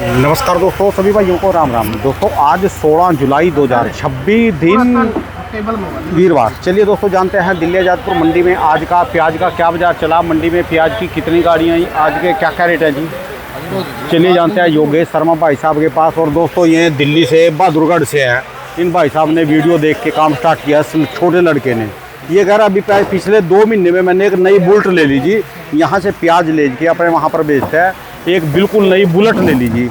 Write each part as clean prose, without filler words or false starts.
नमस्कार दोस्तों, सभी भाइयों को राम राम। दोस्तों आज 16 जुलाई 2026 दिन वीरवार। चलिए दोस्तों जानते हैं दिल्ली आज़ादपुर मंडी में आज का प्याज का क्या बाजार चला, मंडी में प्याज की कितनी गाड़ियाँ आई, आज के क्या क्या रेट है जी। चलिए जानते हैं योगेश शर्मा भाई साहब के पास। और दोस्तों ये दिल्ली से बहादुरगढ़ से हैं। इन भाई साहब ने वीडियो देख के काम स्टार्ट किया, छोटे लड़के ने। ये कह रहा अभी पिछले 2 महीने में मैंने एक नई बुलेट ले ली जी, यहाँ से प्याज ले के अपने वहाँ पर बेचता है, एक बिल्कुल नई बुलेट ले लीजिए।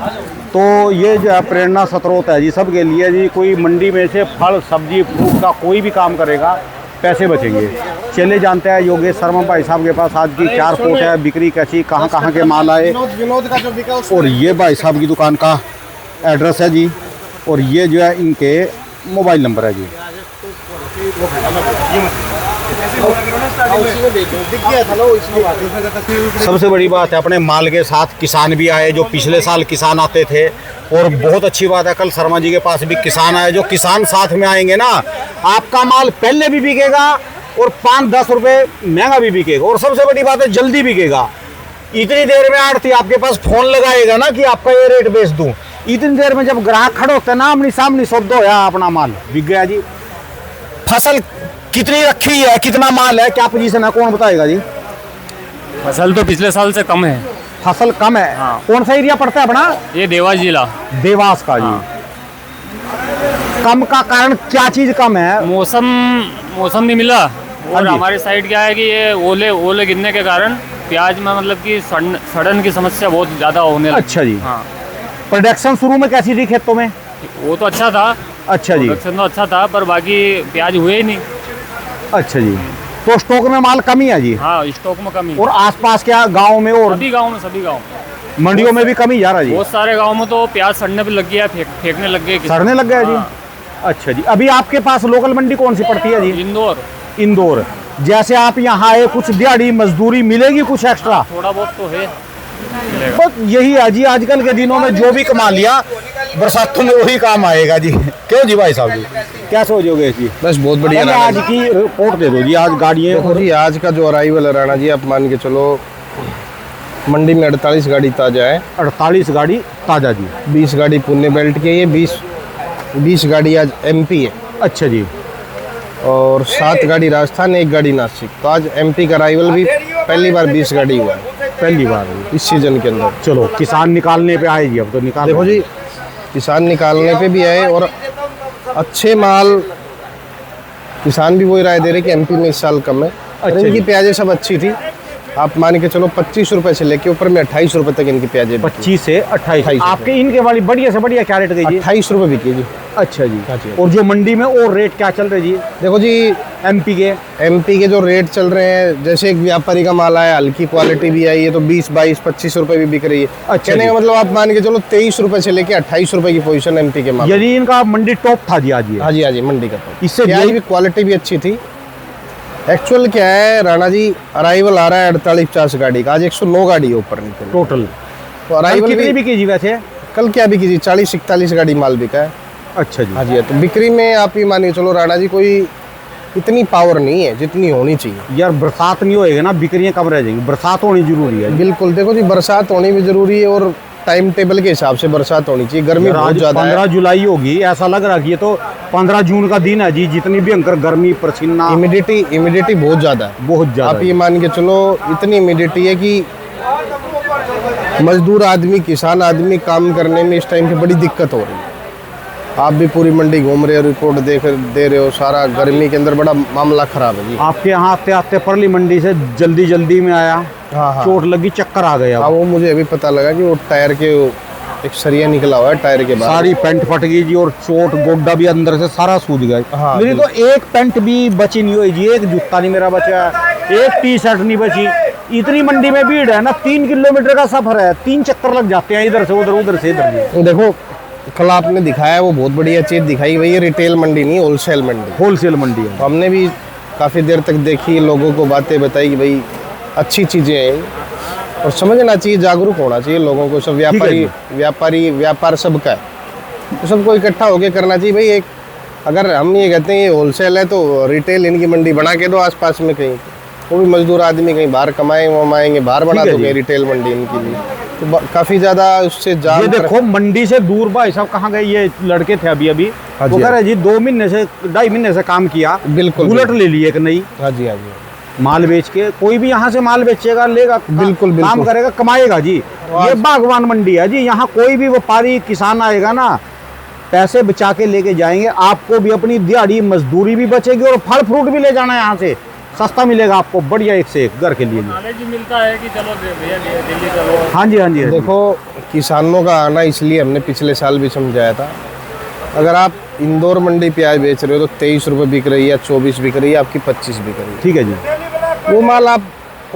तो ये जो है प्रेरणा स्रोत है जी सबके लिए जी। कोई मंडी में से फल सब्जी फ्रूट का कोई भी काम करेगा पैसे बचेंगे। चले जानते हैं योगेश शर्मा भाई साहब के पास आज की क्या रिपोर्ट है, बिक्री कैसी, कहाँ कहाँ के माल आए, और ये भाई साहब की दुकान का एड्रेस है जी, और ये जो है इनके मोबाइल नंबर है जी। सबसे बड़ी बात है अपने माल के साथ किसान भी आए, जो पिछले साल किसान आते थे। और बहुत अच्छी बात है कल शर्मा जी के पास भी किसान आए। जो किसान साथ में आएंगे ना, आपका माल पहले भी बिकेगा और 5-10 रुपये महंगा भी बिकेगा, और सबसे बड़ी बात है जल्दी बिकेगा। इतनी देर में आड़ती आपके पास फोन लगाएगा ना कि आपका ये रेट बेच दूं, इतनी देर में जब ग्राहक खड़े होते हैं ना, आमनी सामनी शब्द हो या अपना माल बिक गया जी। फसल कितनी रखी है, कितना माल है, क्या पोजीशन है, कौन बताएगा जी। फसल तो पिछले साल से कम है। फसल कम है। हाँ। कौन सा एरिया पड़ता है अपना? ये देवास जिला। देवास का जी। हाँ। कम का कारण क्या चीज कम है? मौसम नहीं मिला, हाँ और जी। हमारे साइड क्या है कि ये ओले गिरने के कारण प्याज में मतलब कि सड़न की समस्या बहुत ज़्यादा होने लगी। अच्छा जी। हाँ, प्रोडक्शन शुरू में कैसी थी खेतों में? वो तो अच्छा था। अच्छा जी। प्रोडक्शन तो अच्छा था, पर बाकी प्याज हुए ही नहीं। अच्छा जी, तो स्टॉक में माल कमी है जी। हाँ, स्टॉक में कमी। और आसपास क्या गांव में और सभी गाँव मंडियों में भी कमी जा रहा है जी। बहुत सारे गाँव में तो प्याज सड़ने पे लग गया, फेंकने लग गए। सड़ने लग गया जी। हाँ। अच्छा जी, अभी आपके पास लोकल मंडी कौन सी पड़ती है जी? इंदौर। जैसे आप यहाँ आए, कुछ दिहाड़ी मजदूरी मिलेगी, कुछ एक्स्ट्रा थोड़ा बहुत तो है। बस यही है जी, आजकल के दिनों में जो भी कमा लिया बरसातों में वही काम आएगा जी। क्यों जी भाई साहब जी, क्या सोचोगे जी? बस बहुत बढ़िया। आज की रिपोर्ट दे दो जी, आज गाड़ियाँ। देखो जी, आज का जो अराइवल है राणा जी, आप मान के चलो मंडी में 48 गाड़ी ताज़ा है। 48 गाड़ी ताज़ा जी। 20 गाड़ी पुणे बेल्ट की है, 20 गाड़ी आज एमपी है। अच्छा जी। और 7 गाड़ी राजस्थान, 1 गाड़ी नासिक। तो आज एमपी का अराइवल भी पहली बार 20 गाड़ी हुआ है, पहली बार इस सीजन के अंदर। चलो किसान निकालने पे आए जी, अब तो निकाल। देखो जी, किसान निकालने पे भी आए, और अच्छे माल किसान भी वही राय दे रहे कि एमपी में इस साल कम है। अच्छा इनकी जी। प्याजें सब अच्छी थी। आप मान के चलो 25 रुपए से लेके ऊपर में 28 रुपए तक इनकी प्याजें। 25 से 28। 28 आपके इनके वाली बढ़िया से बढ़िया क्या रेट गई जी? 28 रुपए बिकी जी। अच्छा जी। हाँ जी। और जो मंडी में और रेट क्या चल रहे जी देखो जी, एमपी के जो रेट चल रहे हैं, जैसे एक व्यापारी का माल आया, हल्की क्वालिटी भी आई है, तो 20, 22, 25 रुपए भी बिक रही है। अच्छा कहने जी। का मतलब आप मान के चलो 23 रुपए से लेके 28 रुपए की पोजीशन एमपी के माल। यदि इनका मंडी टॉप था जी आज ये। हाँ जी मंडी का तो इससे प्याज भी क्वालिटी भी अच्छी थी। एक्चुअल क्या है राणा जी, अराइवल आ रहा है 48-50 गाड़ी का, आज 109 गाड़ी है ऊपर निकल टोटल। तो अराइवल कितनी बिकी जी वैसे? कल क्या बिकी जी? 40-41 गाड़ी माल बिका है। अच्छा जी। हाँ जी। तो बिक्री में आप ये मानिए चलो राणा जी, कोई इतनी पावर नहीं है जितनी होनी चाहिए। यार बरसात नहीं होएगा ना, बिक्रियां कम रह जाएंगी, बरसात होनी जरूरी है। बिल्कुल। देखो जी, बरसात होनी भी जरूरी है, और टाइम टेबल के हिसाब से बरसात होनी चाहिए। गर्मी बहुत ज्यादा है। 15 जुलाई होगी, ऐसा लग रहा कि ये तो 15 जून का दिन है जी। जितनी भी अंकर गर्मी, पसीना, इमिडिटी बहुत ज्यादा है, बहुत ज्यादा। आप ये मान के चलो इतनी इमिडिटी है कि मजदूर आदमी, किसान आदमी काम करने में इस टाइम पे बड़ी दिक्कत हो रही है। आप भी पूरी मंडी घूम रहे हो, रिपोर्ट दे रहे हो, सारा गर्मी के अंदर बड़ा मामला खराब है जी। आपके यहाँ आते आते परली मंडी से जल्दी में आया, हाँ। चोट लगी, चक्कर आ गया। हाँ, वो मुझे अभी पता लगा कि वो टायर के एक सरिया निकला हुआ है टायर के बाद। सारी पैंट फट गई जी, और चोट गोड्डा भी अंदर से सारा सूज गया। हाँ, मेरी तो एक पैंट भी बची नहीं हुई जी, एक जूता नहीं मेरा बचा, एक टी शर्ट नहीं बची। इतनी मंडी में भीड़ है ना, 3 किलोमीटर का सफर है, 3 चक्कर लग जाते हैं, इधर से उधर से इधर। देखो कल आपने दिखाया, वो बहुत बढ़िया चीज़ दिखाई भाई। ये रिटेल मंडी नहीं, होलसेल मंडी है। तो हमने भी काफ़ी देर तक देखी, लोगों को बातें बताई कि भाई अच्छी चीज़ें हैं, और समझना चाहिए, जागरूक होना चाहिए लोगों को। सब व्यापार सबका है, तो सबको इकट्ठा होकर करना चाहिए भाई। एक अगर हम ये कहते हैं ये होलसेल है, तो रिटेल इनकी मंडी बना के दो आसपास में कहीं, वो भी मजदूर आदमी कहीं बाहर कमाएंगे, बाहर बना दो कहीं रिटेल मंडी इनकी भी। तो काफी ज्यादा उससे जान ये देखो मंडी से दूर भाई साहब कहाँ गए ये लड़के थे अभी अभी, हाँ वो जी, कह रहे जी 2 महीने से 2.5 महीने से काम किया, बिल्कुल बुलेट ले ली एक नई, हाँ जी हाँ जी, माल बेच के। कोई भी यहाँ से माल बेचेगा लेगा, बिल्कुल, काम बिल्कुल। करेगा कमाएगा जी। ये बागवान मंडी है जी, यहाँ कोई भी व्यापारी किसान आएगा ना, पैसे बचा के लेके जाएंगे, आपको भी अपनी दिहाड़ी मजदूरी भी बचेगी और फल फ्रूट भी ले जाना है यहाँ से, सस्ता मिलेगा आपको बढ़िया, एक से एक घर के लिए। नॉलेज भी मिलता है कि चलो भैया दिल्ली चलो। हाँ जी हाँ जी, हाँ जी। देखो किसानों का आना इसलिए हमने पिछले साल भी समझाया था, अगर आप इंदौर मंडी प्याज बेच रहे हो तो 23 रुपये बिक रही है, 24 बिक रही है, आपकी 25 बिक रही है। ठीक है जी। वो माल आप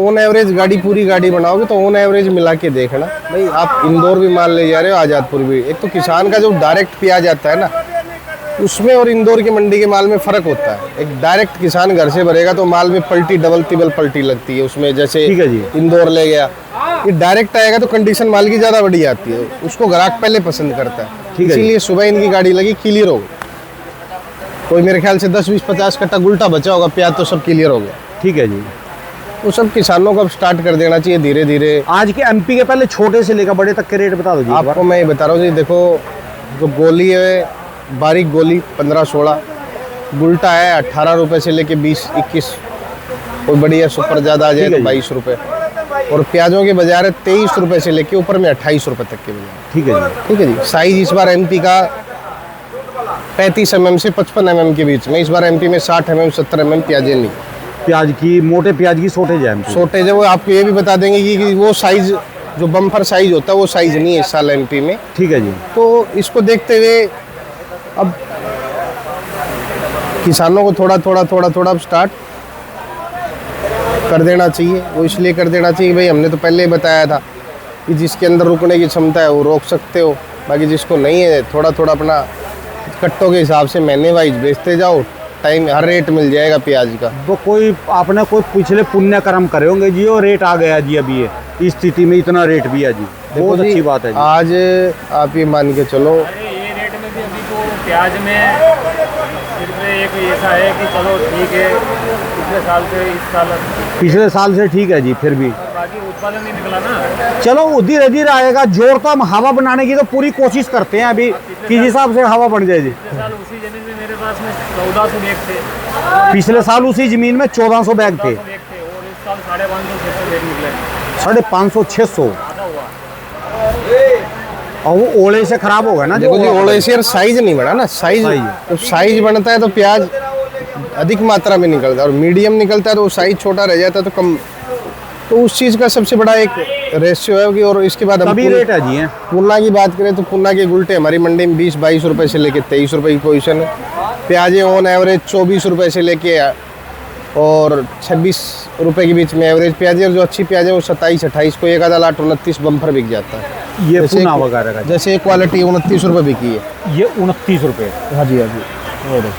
ऑन एवरेज गाड़ी पूरी गाड़ी बनाओगे तो ऑन एवरेज मिला के देखना भाई, आप इंदौर भी माल ले जा रहे हो, आज़ादपुर भी। एक तो किसान का जो डायरेक्ट प्याज आता है ना, उसमें और इंदौर की मंडी के माल में फ़र्क होता है। एक डायरेक्ट किसान घर से भरेगा तो माल में पलटी डबल तिबल पलटी लगती है उसमें, जैसे ठीक है जी। इंदौर ले गया। ये डायरेक्ट आएगा तो कंडीशन माल की ज़्यादा बढ़िया आती है, उसको ग्राहक पहले पसंद करता है। ठीक है जी। इसीलिए सुबह इनकी गाड़ी लगी, क्लियर हो गई। कोई मेरे ख्याल से 10, 20, 50 कट्टा गुल्टा बचा होगा प्याज, तो सब क्लियर हो गया। ठीक है जी। वो सब किसानों को अब स्टार्ट कर देना चाहिए धीरे धीरे। आज के एमपी के पहले छोटे से लेकर बड़े तक के रेट बता दो जी एक बार। आपको मैं ये बता रहा हूँ जी, देखो जो गोली है, बारीक गोली 15-16, गुल्टा है 18 रुपये से लेके 20-21, कोई बढ़िया सुपर ज़्यादा आ जाए ठीक है तो जी। 22 रुपये, और प्याजों के बाजार है 23 रुपये से लेके ऊपर में 28 रुपये तक के बाजार। ठीक है जी। ठीक है जी। साइज इस बार एमपी का 35 mm से 55 mm के बीच में, इस बार एमपी में 60 mm 70 mm प्याजें नहीं, प्याज की, मोटे प्याज की शॉर्टेज है MP। छोटे जो वो आपको ये भी बता देंगे कि वो साइज जो बम्पर साइज होता है वो साइज नहीं है इस साल एमपी में। ठीक है जी। तो इसको देखते हुए अब किसानों को थोड़ा अब स्टार्ट कर देना चाहिए। वो इसलिए कर देना चाहिए भाई, हमने तो पहले ही बताया था कि जिसके अंदर रुकने की क्षमता है वो रोक सकते हो, बाकी जिसको नहीं है थोड़ा अपना कट्टों के हिसाब से महीने वाइज बेचते जाओ, टाइम हर रेट मिल जाएगा प्याज का। तो कोई आपने कोई पिछले पुण्य कर्म करे होंगे जी, और रेट आ गया जी अभी ये इस स्थिति में इतना रेट भी है जी, बहुत जी, अच्छी बात है जी। आज आप ये मान के चलो, अरे ये रेट में भी अभी तो प्याज में सिर्फ एक ऐसा है कि चलो ठीक है, पिछले साल से इस साल, पिछले साल से ठीक है जी, फिर भी बाकी उत्पादन नहीं निकला ना। चलो धीरे धीरे आएगा जोर, तो हम हवा बनाने की तो पूरी कोशिश करते हैं अभी, किस हिसाब से हवा बन जाए जी। पिछले साल उसी जमीन में मेरे पास में 1400 बैग थे, पिछले साल उसी जमीन में 1400 बैग थे, 1400 बैग थे, और इस साल 550-600 बैग निकले, 550-600, आधा हुआ। और वो ओले से खराब होगा ना। देखो जी, जो ओले से साइज नहीं बना ना, साइज तो साइज बनता है तो प्याज अधिक मात्रा में निकलता है, और मीडियम निकलता है तो वो साइज छोटा रह जाता है तो कम। तो उस चीज़ का सबसे बड़ा एक रेशियो है कि, और इसके बाद हम तभी रेट है जी हैं। पूना की बात करें तो पूना के गुल्टे हमारी मंडी में 20-22 रुपये से लेके 23 रुपये की पोजीशन है। प्याजें ऑन एवरेज 24 रुपये से लेके और 26 रुपये के बीच में एवरेज प्याज, और जो अच्छी प्याज है वो 27-28 को, एक आधा लाट 29 बम्पर बिक जाता है। ये जैसे पूना वगैरह का जैसे क्वालिटी 29 रुपये बिकी है। ये 29 रुपये। हाँ जी हाँ जी, और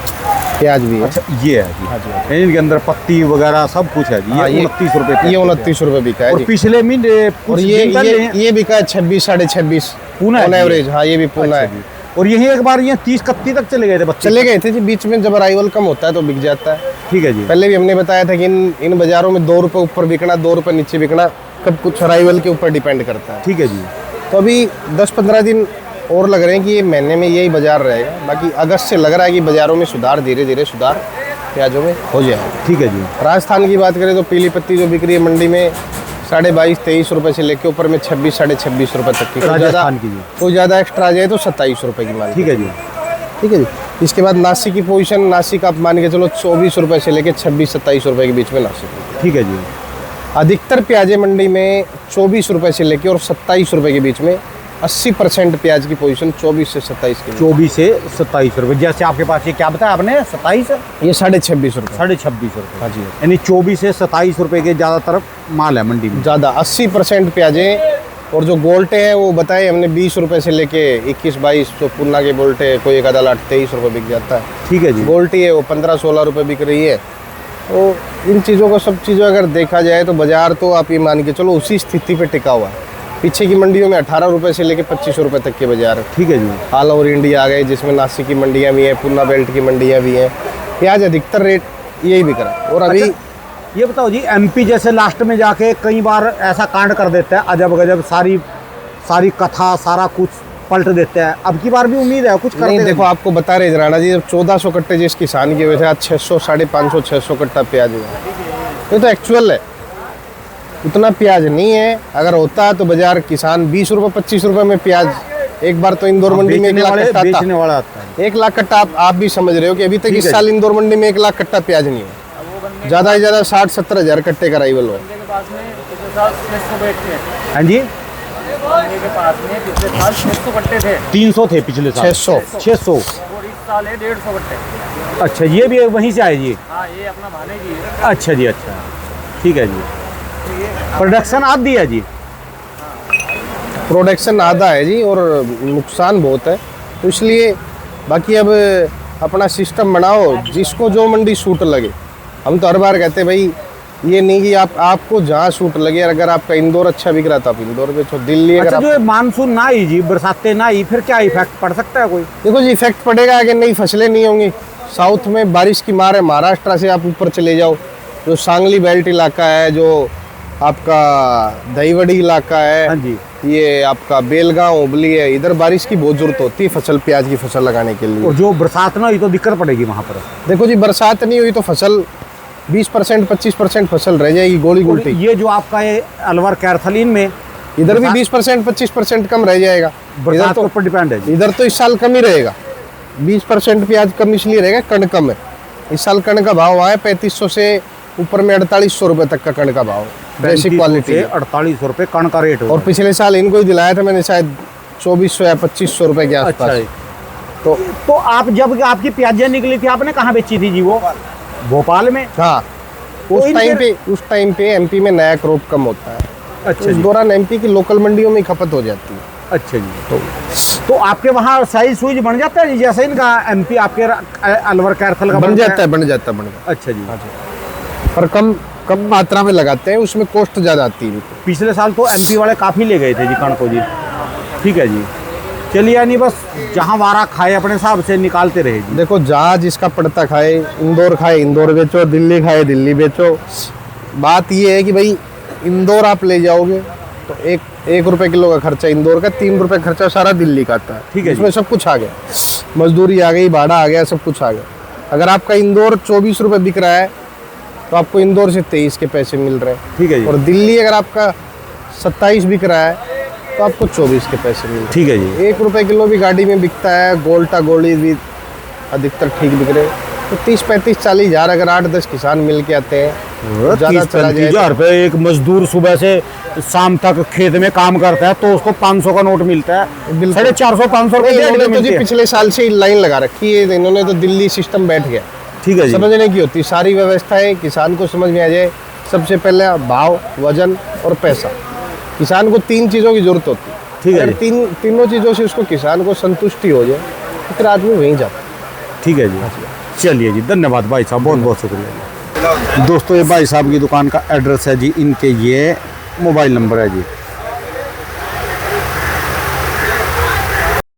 प्याज भी है। अच्छा ये है जी। हाँ जी। इनके अंदर पत्ती वगैरह सब कुछ है जी। हाँ, ये 29 रुपये, ये 29 रुपये बिका है और जी। पिछले महीने और कुछ दिन पहले ये बिका है 26-26.5 पूना है ऑन जी। एवरेज। हाँ, ये भी पूना अच्छा है। जी। और यही एक बार ये 30-31 तक चले गए थे बच्चे। चले गए थे जी, बीच में जब अराइवल कम होता है तो बिक जाता है। ठीक है जी। पहले भी हमने बताया था कि इन बाजारों में 2 रुपये ऊपर बिकना, 2 रुपये नीचे बिकना, कब कुछ अराइवल के ऊपर डिपेंड करता है। ठीक है जी। तो अभी 10-15 दिन और लग रहे हैं कि ये महीने में यही बाजार रहेगा। बाकी अगस्त से लग रहा है कि बाजारों में सुधार, धीरे धीरे सुधार प्याजों में हो जाएगा। ठीक है जी। राजस्थान की बात करें तो पीली पत्ती जो बिक रही है मंडी में 22.5-23 रुपये से लेके ऊपर में 26-26.5 रुपये तक की। राजस्थान की जी। कोई ज़्यादा एक्स्ट्रा आ जाए तो 27 रुपये की माल। ठीक है जी। ठीक है जी। इसके बाद नासिक की पोजीशन, नासिक आप मान के चलो 24 रुपये से लेके 26-27 रुपये के बीच में नासिक। ठीक है जी। अधिकतर प्याजे मंडी में 24 रुपये से लेके और 27 रुपये के बीच में। 80% प्याज की पोजीशन 24 से 27 के बीच। 24 से 27 रुपये। जैसे आपके पास ये क्या बताया आपने, 27, ये 26.5 रुपये। 26.5 रुपये। हाँ जी। यानी 24 से 27 रुपये के ज़्यादातर माल है मंडी में। ज़्यादा 80% प्याजें। और जो गोल्टे हैं वो बताए हमने 20 रुपये से लेके 21-22, तो पूना के गोल्टे कोई एक आधा लाट 23 रुपये बिक जाता है। ठीक है जी। गोल्टी है वो 15-16 रुपये बिक रही है। तो इन चीज़ों को, सब चीज़ों अगर देखा जाए तो बाज़ार तो आप ये मान के चलो उसी स्थिति पे टिका हुआ है। पीछे की मंडियों में 18 रुपये से लेके 25 रुपये तक के बाजार है। ठीक है जी। ऑल ओवर इंडिया आ गए, जिसमें नासिक की मंडियाँ भी हैं, पूना बेल्ट की मंडियाँ भी हैं। प्याज अधिकतर रेट यही बिक रहा है। और अभी ये बताओ जी, एमपी जैसे लास्ट में जाके कई बार ऐसा कांड कर देता है, अजब गजब सारी सारी कथा सारा कुछ पलट देते हैं। अब की बार भी उम्मीद है कुछ करते नहीं हैं। देखो आपको बता रहे राणा जी, जब 1400 कट्टे जिस किसान की वजह से आज 600 550 600 कट्टा प्याज हुआ, ये तो एक्चुअल है। उतना प्याज नहीं है। अगर होता तो बाजार किसान 20 रुपये 25 रुपये में प्याज, एक बार तो इंदौर मंडी में 1 लाख कट्टा था। बेचने वाला आता है 1 लाख कट्टा आप भी समझ रहे हो कि अभी तक ठीक इस है साल इंदौर मंडी में 1 लाख कट्टा प्याज नहीं है। ज़्यादा से ज़्यादा 60-70 हज़ार कट्टे का अराइवल हो। के पास में पिछले साल 600 बैठते हैं। हाँ जी, मंडी के पास में पिछले साल 600 कट्टे थे 300 थे पिछले साल, 600। और इस साल है 150 कट्टे। अच्छा, ये भी वहीं से आए जी? हाँ, ये अपना भाने की है। अच्छा जी, अच्छा, ठीक है जी। प्रोडक्शन आधी है जी? प्रोडक्शन आधा है जी और नुकसान बहुत है, तो इसलिए बाकी अब अपना सिस्टम बनाओ जिसको जो मंडी सूट लगे। हम तो हर बार कहते हैं भाई ये नहीं कि आपको जहाँ सूट लगे, अगर आपका इंदौर अच्छा बिक रहा था आप इंदौर बेचो, दिल्ली अगर अच्छा, आप... जो मानसून ना आई जी, बरसातें ना आई, फिर क्या इफेक्ट पड़ सकता है कोई? देखो जी इफेक्ट पड़ेगा, अगर नई फसलें नहीं होंगी। साउथ में बारिश की मार है, महाराष्ट्र से आप ऊपर चले जाओ, जो सांगली बेल्ट इलाका है, जो आपका दहीवड़ी इलाका है, हाँ जी, ये आपका बेलगांव हुबली है, इधर बारिश की बहुत जरूरत होती है फसल, प्याज की फसल लगाने के लिए। और जो बरसात ना हुई तो दिक्कत पड़ेगी वहाँ पर। देखो जी बरसात नहीं हुई तो फसल 20% 25% फसल रह जाएगी गोली और गुलटी। ये जो आपका ये अलवर कैरथलीन में इधर भी 20% 25% कम रह जाएगा। इधर बरसात के तो ऊपर डिपेंड है जी। इधर तो इस साल कम ही रहेगा, 20% प्याज कम इसलिए रहेगा कण कम है। इस साल कण का भाव आया 3500 से ऊपर में 4800 रुपये तक का कण का भाव, बेसिक क्वालिटी 4800 रुपये कण का रेट और पिछले साल इनको ही दिलाया था मैंने शायद 2400 या 2500 रुपये के अच्छा आसपास। है। तो आप जब आपकी प्याजें निकली थी आपने कहाँ बेची थी जी? वो भोपाल में? हाँ, उस टाइम पे एमपी में नया क्रॉप कम होता है। अच्छा इस जी, दौरान एमपी की लोकल मंडियों में खपत हो जाती है। अच्छा जी। तो आपके वहाँ साइज सुइज बन जाता है जी, जैसे इनका एमपी आपके अलवर कैरथल का बन जाता है। अच्छा जी। पर कम मात्रा में लगाते हैं, उसमें कॉस्ट ज़्यादा आती है। पिछले साल तो एमपी वाले काफ़ी ले गए थे जी कण को जी। ठीक है जी, चलिए, यानी बस जहाँ वारा खाए अपने हिसाब से निकालते रहे जी। देखो जहाँ जिसका पड़ता खाए, इंदौर खाए इंदौर बेचो, दिल्ली खाए दिल्ली बेचो। बात ये है कि भाई इंदौर आप ले जाओगे तो एक रुपये किलो का खर्चा इंदौर का, 3 रुपये खर्चा सारा दिल्ली का आता है। ठीक है, इसमें सब कुछ आ गया, मजदूरी आ गई, भाड़ा आ गया, सब कुछ आ गया। अगर आपका इंदौर 24 रुपये बिक रहा है तो आपको इंदौर से 23 के पैसे मिल रहे हैं। ठीक है जी। और दिल्ली अगर आपका 27 बिक रहा है तो आपको 24 के पैसे मिल रहे हैं। ठीक है जी। 1 रुपये किलो भी गाड़ी में बिकता है, गोल्टा गोली भी अधिकतर ठीक बिक रहे। तो 30-35-40 हज़ार अगर 8-10 किसान मिल के आते हैं, ज़्यादा चला जाए 30-35 रुपये एक मजदूर सुबह से शाम तक खेत में काम करता है तो उसको 500 का नोट मिलता है। बिल्कुल। 450-500 रुपये इन्होंने तो मिलते जी हैं। पिछले साल से लाइन लगा रखी है, इन्होंने तो दिल्ली सिस्टम बैठ गया। ठीक है जी। समझने की होती सारी व्यवस्थाएं, किसान को समझ में आ जाए। सबसे पहले भाव, वजन और पैसा, किसान को 3 चीज़ों की जरूरत होती है। ठीक है अगर तीनों चीज़ों से उसको किसान को संतुष्टि हो जाए तो फिर आदमी वहीं जाता है। ठीक है जी, चलिए जी, धन्यवाद भाई साहब, बहुत बहुत शुक्रिया। दोस्तों ये भाई साहब की दुकान का एड्रेस है जी, इनके ये मोबाइल नंबर है जी।